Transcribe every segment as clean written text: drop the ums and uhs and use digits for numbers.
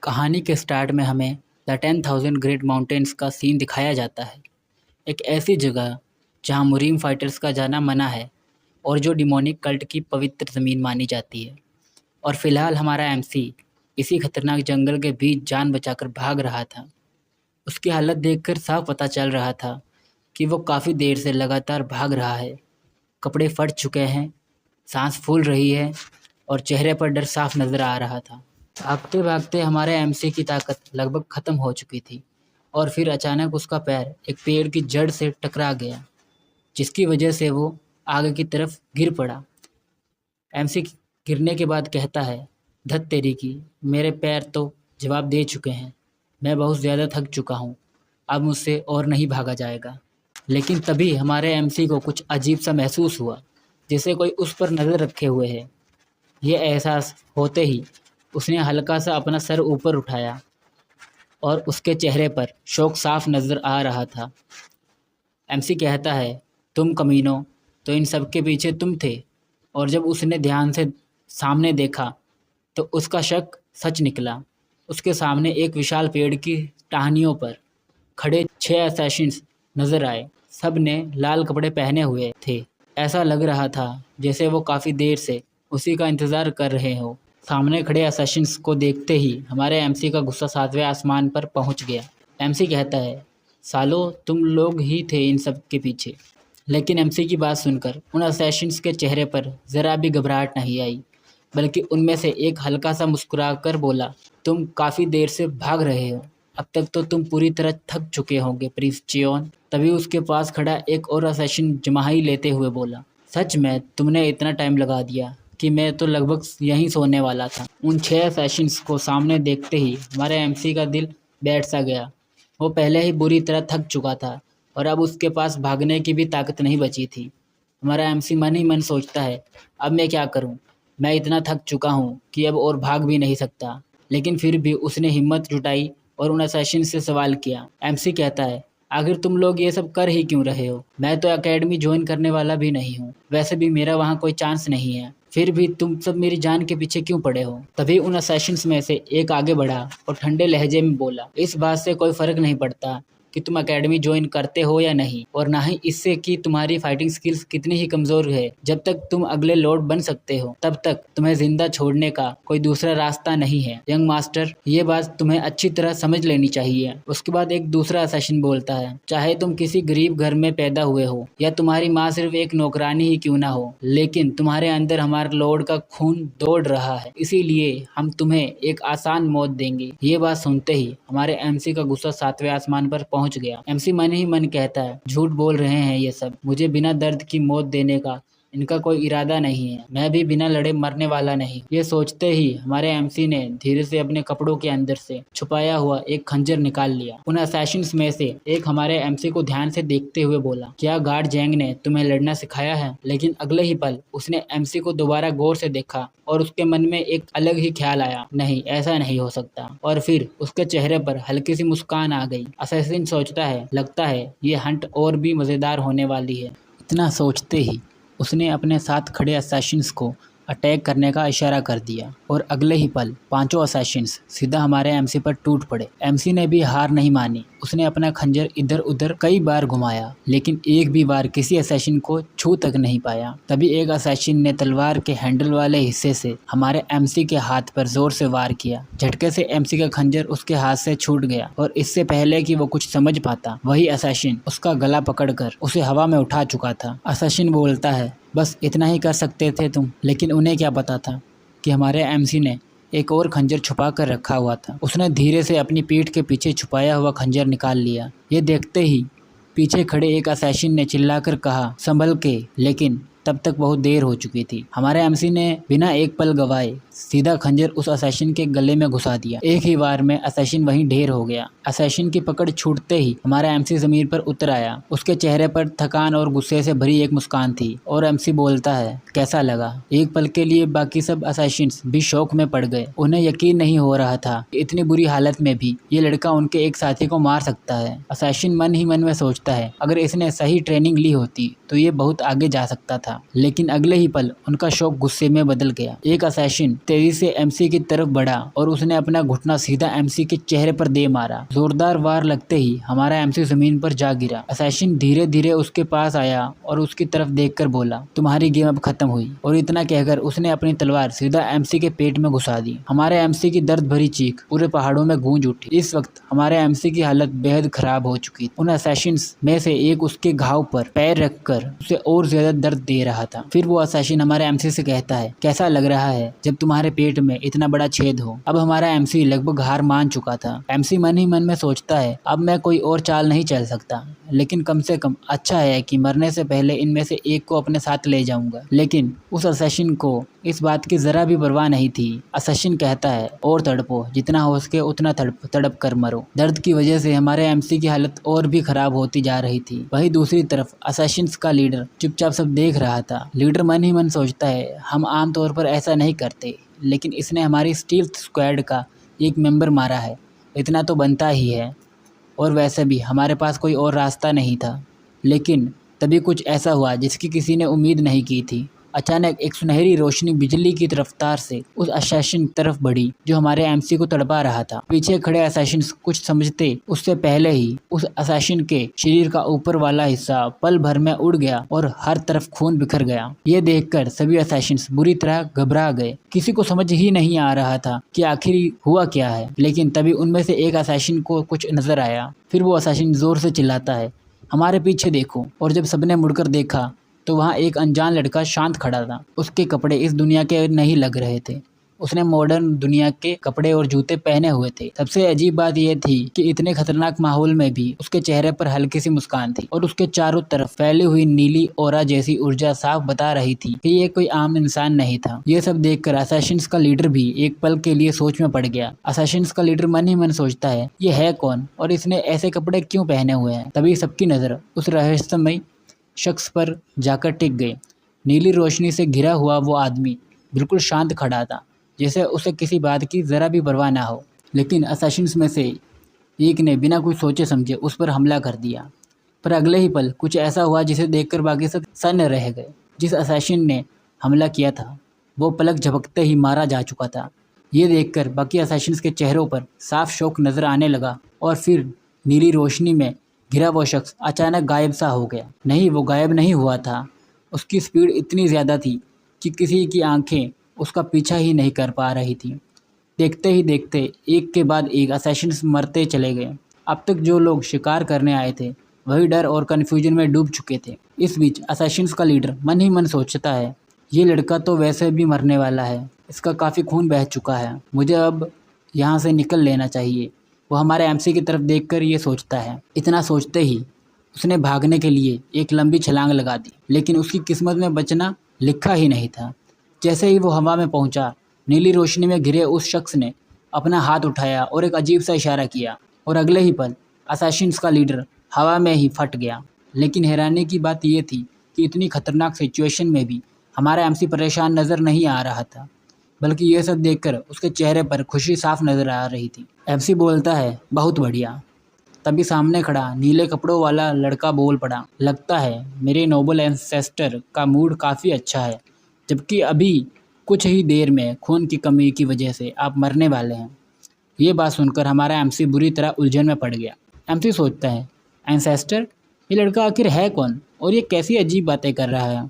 कहानी के स्टार्ट में हमें द 10,000 ग्रेट माउंटेन्स का सीन दिखाया जाता है। एक ऐसी जगह जहां मुरीम फाइटर्स का जाना मना है और जो डिमोनिक कल्ट की पवित्र ज़मीन मानी जाती है। और फिलहाल हमारा एमसी इसी खतरनाक जंगल के बीच जान बचाकर भाग रहा था। उसकी हालत देखकर साफ पता चल रहा था कि वो काफ़ी देर से लगातार भाग रहा है। कपड़े फट चुके हैं, सांस फूल रही है और चेहरे पर डर साफ नज़र आ रहा था। भागते भागते हमारे एमसी की ताकत लगभग ख़त्म हो चुकी थी और फिर अचानक उसका पैर एक पेड़ की जड़ से टकरा गया, जिसकी वजह से वो आगे की तरफ गिर पड़ा। एमसी गिरने के बाद कहता है, धत तेरी की, मेरे पैर तो जवाब दे चुके हैं। मैं बहुत ज़्यादा थक चुका हूँ, अब मुझसे और नहीं भागा जाएगा। लेकिन तभी हमारे एमसी को कुछ अजीब सा महसूस हुआ, जैसे कोई उस पर नज़र रखे हुए है। ये एहसास होते ही उसने हल्का सा अपना सर ऊपर उठाया और उसके चेहरे पर शौक साफ नज़र आ रहा था। एमसी कहता है, तुम कमीनों, तो इन सब के पीछे तुम थे। और जब उसने ध्यान से सामने देखा तो उसका शक सच निकला। उसके सामने एक विशाल पेड़ की टहनियों पर खड़े 6 असैसिन्स नज़र आए। सब ने लाल कपड़े पहने हुए थे। ऐसा लग रहा था जैसे वो काफ़ी देर से उसी का इंतज़ार कर रहे हो। सामने खड़े असैसिन्स को देखते ही हमारे एमसी का गुस्सा 7वें आसमान पर पहुंच गया। एमसी कहता है, सालो, तुम लोग ही थे इन सब के पीछे। लेकिन एमसी की बात सुनकर उन असैसिन्स के चेहरे पर ज़रा भी घबराहट नहीं आई, बल्कि उनमें से एक हल्का सा मुस्कुराकर बोला, तुम काफ़ी देर से भाग रहे हो। अब तक तो तुम पूरी तरह थक चुके होंगे प्रिंस चियोन। तभी उसके पास खड़ा एक और असैसिन जमाही लेते हुए बोला, सच में तुमने इतना टाइम लगा दिया कि मैं तो लगभग यहीं सोने वाला था। उन 6 असैसिन्स को सामने देखते ही हमारे एमसी का दिल बैठ सा गया। वो पहले ही बुरी तरह थक चुका था और अब उसके पास भागने की भी ताकत नहीं बची थी। हमारा एमसी मन ही मन सोचता है, अब मैं क्या करूं? मैं इतना थक चुका हूं कि अब और भाग भी नहीं सकता। लेकिन फिर भी उसने हिम्मत जुटाई और उन असैसिन से सवाल किया। एमसी कहता है, आखिर तुम लोग ये सब कर ही क्यों रहे हो? मैं तो एकेडमी ज्वाइन करने वाला भी नहीं हूँ। वैसे भी मेरा वहाँ कोई चांस नहीं है। फिर भी तुम सब मेरी जान के पीछे क्यों पड़े हो? तभी उन असैसिन्स में से एक आगे बढ़ा और ठंडे लहजे में बोला, इस बात से कोई फर्क नहीं पड़ता कि तुम एकेडमी ज्वाइन करते हो या नहीं, और ना ही इससे कि तुम्हारी फाइटिंग स्किल्स कितनी ही कमज़ोर है। जब तक तुम अगले लॉर्ड बन सकते हो तब तक तुम्हें जिंदा छोड़ने का कोई दूसरा रास्ता नहीं है। यंग मास्टर, ये बात तुम्हें अच्छी तरह समझ लेनी चाहिए। उसके बाद एक दूसरा असैसिन बोलता है, चाहे तुम किसी गरीब घर में पैदा हुए हो या तुम्हारी माँ सिर्फ एक नौकरानी ही क्यों ना हो, लेकिन तुम्हारे अंदर हमारे लॉर्ड का खून दौड़ रहा है, इसीलिए हम तुम्हें एक आसान मौत देंगे। ये बात सुनते ही हमारे एमसी का गुस्सा 7वें आसमान पर पहुंच गया। एमसी मन ही मन कहता है, झूठ बोल रहे हैं ये सब। मुझे बिना दर्द की मौत देने का इनका कोई इरादा नहीं है। मैं भी बिना लड़े मरने वाला नहीं। ये सोचते ही हमारे एमसी ने धीरे से अपने कपड़ों के अंदर से छुपाया हुआ एक खंजर निकाल लिया। उन असैसिन्स में से एक हमारे एमसी को ध्यान से देखते हुए बोला, क्या गार्ड जेंग ने तुम्हें लड़ना सिखाया है? लेकिन अगले ही पल उसने एमसी को दोबारा गौर से देखा और उसके मन में एक अलग ही ख्याल आया, नहीं, ऐसा नहीं हो सकता। और फिर उसके चेहरे पर हल्की सी मुस्कान आ गई। असैसिन सोचता है, लगता है ये हंट और भी मज़ेदार होने वाली है। इतना सोचते ही उसने अपने साथ खड़े असैसिन्स को अटैक करने का इशारा कर दिया और अगले ही पल 5 असैसिन्स सीधा हमारे एमसी पर टूट पड़े। एमसी ने भी हार नहीं मानी। उसने अपना खंजर इधर उधर कई बार घुमाया, लेकिन एक भी बार किसी असैसिन को छू तक नहीं पाया। तभी एक असैसिन ने तलवार के हैंडल वाले हिस्से से हमारे एमसी के हाथ पर जोर से वार किया। झटके से एमसी का खंजर उसके हाथ से छूट गया और इससे पहले कि वो कुछ समझ पाता, वही असैसिन उसका गला पकड़कर उसे हवा में उठा चुका था। असैसिन बोलता है, बस इतना ही कर सकते थे तुम। लेकिन उन्हें क्या पता था कि हमारे एमसी ने एक और खंजर छुपा कर रखा हुआ था। उसने धीरे से अपनी पीठ के पीछे छुपाया हुआ खंजर निकाल लिया। ये देखते ही पीछे खड़े एक असैसिन ने चिल्लाकर कहा, संभल के, लेकिन तब तक बहुत देर हो चुकी थी। हमारे एमसी ने बिना एक पल गवाए सीधा खंजर उस असैसिन के गले में घुसा दिया। एक ही बार में असैसिन वहीं ढेर हो गया। असैसिन की पकड़ छूटते ही हमारा एमसी जमीन पर उतर आया। उसके चेहरे पर थकान और गुस्से से भरी एक मुस्कान थी और एमसी बोलता है, कैसा लगा? एक पल के लिए बाकी सब असैसिन्स भी शौक में पड़ गए। उन्हें यकीन नहीं हो रहा था कि इतनी बुरी हालत में भी ये लड़का उनके एक साथी को मार सकता है। असैसिन मन ही मन में सोचता है, अगर इसने सही ट्रेनिंग ली होती तो ये बहुत आगे जा सकता था। गया, लेकिन अगले ही पल उनका शौक गुस्से में बदल गया। एक असैसिन तेजी से एमसी की तरफ बढ़ा और उसने अपना घुटना सीधा एमसी के चेहरे पर दे मारा। जोरदार वार लगते ही हमारा एमसी जमीन पर जा गिरा। असैसिन धीरे धीरे उसके पास आया और उसकी तरफ देखकर बोला, तुम्हारी गेम अब खत्म हुई। और इतना कहकर उसने अपनी तलवार सीधा एमसी के पेट में घुसा दी। हमारे एमसी की दर्द भरी चीख पूरे पहाड़ों में गूंज उठी। इस वक्त हमारे एमसी की हालत बेहद खराब हो चुकी थी। उन असैसिन्स में से एक उसके घाव पर पैर रखकर उसे और ज्यादा दर्द दे रहा था। फिर वो असैसिन हमारे एमसी से कहता है, कैसा लग रहा है जब तुम्हारे पेट में इतना बड़ा छेद हो। अब हमारा एमसी लगभग हार मान चुका था। एमसी मन ही मन में सोचता है, अब मैं कोई और चाल नहीं चल सकता, लेकिन कम से कम अच्छा है कि मरने से पहले इनमें से एक को अपने साथ ले जाऊंगा। लेकिन उस असैसिन को इस बात की जरा भी परवाह नहीं थी। असैसिन कहता है, और तड़पो, जितना हो सके उतना तड़प कर मरो। दर्द की वजह से हमारे एमसी की हालत और भी खराब होती जा रही थी। वहीं दूसरी तरफ असैसिन्स का लीडर चुपचाप सब देख रहा था। लीडर मन ही मन सोचता है, हम आमतौर पर ऐसा नहीं करते, लेकिन इसने हमारी स्टील्थ स्क्वाड का एक मेंबर मारा है, इतना तो बनता ही है। और वैसे भी हमारे पास कोई और रास्ता नहीं था। लेकिन तभी कुछ ऐसा हुआ जिसकी किसी ने उम्मीद नहीं की थी। अचानक एक सुनहरी रोशनी बिजली की रफ्तार से उस असैसिन तरफ बढ़ी जो हमारे एमसी को तड़पा रहा था। पीछे खड़े असैसिन कुछ समझते उससे पहले ही उस असैसिन के शरीर का ऊपर वाला हिस्सा पल भर में उड़ गया और हर तरफ खून बिखर गया। ये देखकर सभी असैसिन बुरी तरह घबरा गए। किसी को समझ ही नहीं आ रहा था कि आखिर हुआ क्या है। लेकिन तभी उनमें से एक असैसिन को कुछ नजर आया। फिर वो असैसिन जोर से चिल्लाता है, हमारे पीछे देखो। और जब सबने मुड़कर देखा तो वहाँ एक अनजान लड़का शांत खड़ा था। उसके कपड़े इस दुनिया के नहीं लग रहे थे। उसने मॉडर्न दुनिया के कपड़े और जूते पहने हुए थे। सबसे अजीब बात यह थी कि इतने खतरनाक माहौल में भी उसके चेहरे पर हल्की सी मुस्कान थी और उसके चारों तरफ फैली हुई नीली ओरा जैसी ऊर्जा साफ बता रही थी कि ये कोई आम इंसान नहीं था। ये सब देखकर असैसिन्स का लीडर भी एक पल के लिए सोच में पड़ गया। असैसिन्स का लीडर मन ही मन सोचता है, ये है कौन और इसने ऐसे कपड़े क्यों पहने हुए हैं। तभी सबकी नजर उस रहस्यमय शख्स पर जाकर टिक गई। नीली रोशनी से घिरा हुआ वो आदमी बिल्कुल शांत खड़ा था, जैसे उसे किसी बात की जरा भी परवाह ना हो। लेकिन असैसिन्स में से एक ने बिना कुछ सोचे समझे उस पर हमला कर दिया। पर अगले ही पल कुछ ऐसा हुआ जिसे देखकर बाकी सब सन्न रह गए। जिस असैसिन ने हमला किया था वो पलक झपकते ही मारा जा चुका था। ये देखकर बाकी असैसिन्स के चेहरों पर साफ शौक नजर आने लगा और फिर नीली रोशनी में घिरा वो शख्स अचानक गायब सा हो गया। नहीं, वो गायब नहीं हुआ था। उसकी स्पीड इतनी ज़्यादा थी कि किसी की आंखें उसका पीछा ही नहीं कर पा रही थी। देखते ही देखते एक के बाद एक असैसिन्स मरते चले गए। अब तक जो लोग शिकार करने आए थे वही डर और कन्फ्यूजन में डूब चुके थे। इस बीच असैसिन्स का लीडर मन ही मन सोचता है, ये लड़का तो वैसे भी मरने वाला है, इसका काफ़ी खून बह चुका है, मुझे अब यहाँ से निकल लेना चाहिए। वो हमारे एमसी की तरफ देखकर ये सोचता है। इतना सोचते ही उसने भागने के लिए एक लंबी छलांग लगा दी, लेकिन उसकी किस्मत में बचना लिखा ही नहीं था। जैसे ही वो हवा में पहुंचा, नीली रोशनी में घिरे उस शख्स ने अपना हाथ उठाया और एक अजीब सा इशारा किया और अगले ही पल असैसिन्स का लीडर हवा में ही फट गया। लेकिन हैरानी की बात यह थी कि इतनी खतरनाक सिचुएशन में भी हमारा एमसी परेशान नज़र नहीं आ रहा था, बल्कि ये सब देखकर उसके चेहरे पर खुशी साफ नजर आ रही थी। एमसी बोलता है, बहुत बढ़िया। तभी सामने खड़ा नीले कपड़ों वाला लड़का बोल पड़ा, लगता है मेरे नोबल एंसेस्टर का मूड काफ़ी अच्छा है, जबकि अभी कुछ ही देर में खून की कमी की वजह से आप मरने वाले हैं। ये बात सुनकर हमारा एमसी बुरी तरह उलझन में पड़ गया। एमसी सोचता है, एंसेस्टर, ये लड़का आखिर है कौन और ये कैसी अजीब बातें कर रहा है।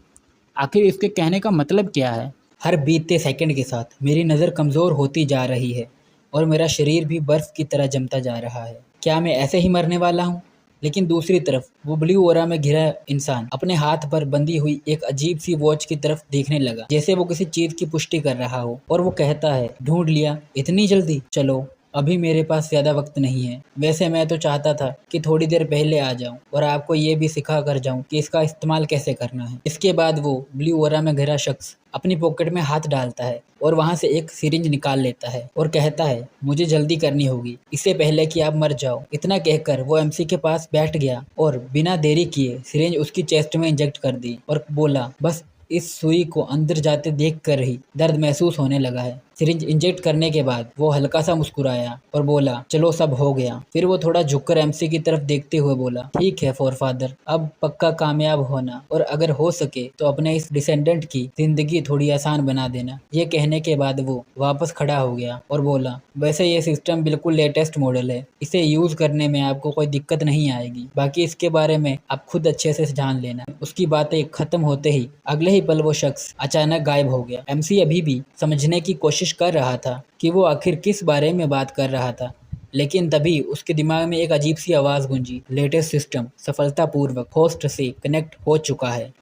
आखिर इसके कहने का मतलब क्या है। हर बीतते सेकंड के साथ मेरी नज़र कमज़ोर होती जा रही है और मेरा शरीर भी बर्फ़ की तरह जमता जा रहा है। क्या मैं ऐसे ही मरने वाला हूँ। लेकिन दूसरी तरफ वो ब्लू ओरा में घिरा इंसान अपने हाथ पर बंधी हुई एक अजीब सी वॉच की तरफ देखने लगा, जैसे वो किसी चीज की पुष्टि कर रहा हो। और वो कहता है, ढूंढ लिया, इतनी जल्दी। चलो, अभी मेरे पास ज़्यादा वक्त नहीं है। वैसे मैं तो चाहता था कि थोड़ी देर पहले आ जाऊं और आपको ये भी सिखा कर जाऊं कि इसका इस्तेमाल कैसे करना है। इसके बाद वो ब्लू ओरा में घिरा शख्स अपनी पॉकेट में हाथ डालता है और वहाँ से एक सिरिंज निकाल लेता है और कहता है, मुझे जल्दी करनी होगी, इससे पहले कि आप मर जाओ। इतना कहकर वो एमसी के पास बैठ गया और बिना देरी किए सिरिंज उसकी चेस्ट में इंजेक्ट कर दी और बोला, बस इस सुई को अंदर जाते देख कर ही दर्द महसूस होने लगा है। सिरिंज इंजेक्ट करने के बाद वो हल्का सा मुस्कुराया और बोला, चलो सब हो गया। फिर वो थोड़ा झुककर एमसी की तरफ देखते हुए बोला, ठीक है फोरफादर, अब पक्का कामयाब होना और अगर हो सके तो अपने इस डिसेंडेंट की जिंदगी थोड़ी आसान बना देना। ये कहने के बाद वो वापस खड़ा हो गया और बोला, वैसे ये सिस्टम बिल्कुल लेटेस्ट मॉडल है, इसे यूज करने में आपको कोई दिक्कत नहीं आएगी, बाकी इसके बारे में आप खुद अच्छे से जान लेना। उसकी बातें खत्म होते ही अगले ही पल वो शख्स अचानक गायब हो गया। एमसी अभी भी समझने की कोशिश कर रहा था कि वो आखिर किस बारे में बात कर रहा था, लेकिन तभी उसके दिमाग में एक अजीब सी आवाज गूंजी, लेटेस्ट सिस्टम सफलतापूर्वक होस्ट से कनेक्ट हो चुका है।